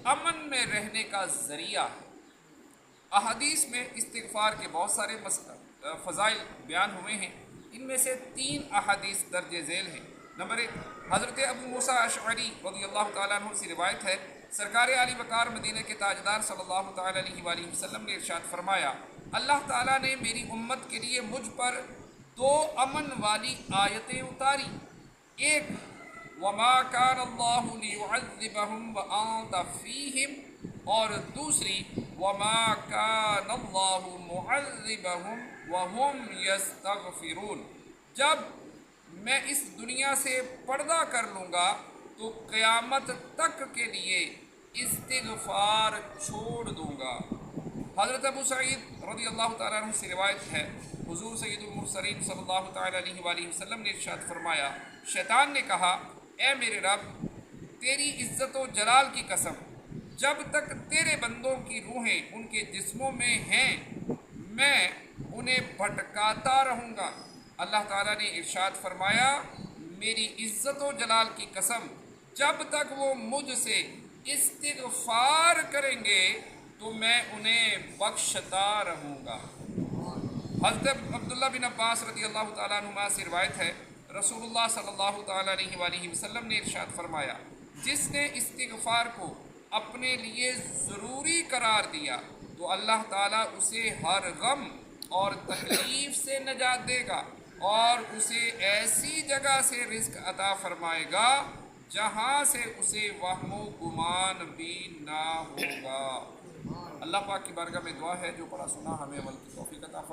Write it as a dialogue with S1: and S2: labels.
S1: امن میں رہنے کا ذریعہ ہے۔ احادیث میں استغفار کے بہت سارے فضائل بیان ہوئے ہیں، ان میں سے 3 احادیث درج ذیل ہیں۔ نمبر 1، حضرت ابو موسیٰ اشعری رضی اللہ تعالیٰ عنہ سے روایت ہے، سرکار علی وقار مدینہ کے تاجدار صلی اللہ تعالیٰ علیہ وآلہ وسلم نے ارشاد فرمایا، اللہ تعالیٰ نے میری امت کے لیے مجھ پر 2 امن والی آیتیں اتاری۔ ایک، وَمَا كَانَ اللَّهُ لِيُعَذِّبَهُمْ وَأَنْتَ فِيهِمْ، اور دوسری، وَمَا كَانَ اللَّهُ مُعَذِّبَهُمْ وَهُمْ يَسْتَغْفِرُونَ۔ جب میں اس دنیا سے پردہ کر لوں گا تو قیامت تک کے لیے استغفار چھوڑ دوں گا۔ حضرت ابو سعید رضی اللہ تعالیٰ عنہ سے روایت ہے، حضور سید المرسلین صلی اللہ تعالیٰ علیہ وآلہ وسلم نے ارشاد فرمایا، شیطان نے کہا، اے میرے رب، تیری عزت و جلال کی قسم، جب تک تیرے بندوں کی روحیں ان کے جسموں میں ہیں میں انہیں بھٹکاتا رہوں گا۔ اللہ تعالیٰ نے ارشاد فرمایا، میری عزت و جلال کی قسم، جب تک وہ مجھ سے استغفار کریں گے تو میں انہیں بخشتا رہوں گا۔ حضرت عبداللہ بن عباس رضی اللہ تعالیٰ عنہما سے روایت ہے، رسول اللہ صلی اللہ تعالیٰ علیہ وآلہ وسلم نے ارشاد فرمایا، جس نے استغفار کو اپنے لیے ضروری قرار دیا تو اللہ تعالیٰ اسے ہر غم اور تکلیف سے نجات دے گا اور اسے ایسی جگہ سے رزق عطا فرمائے گا جہاں سے اسے وہم و گمان بھی نہ ہوگا۔ اللہ پاک کی بارگاہ میں دعا ہے، جو پڑھا سنا ہمیں عمل کی توفیق عطا فرمائے۔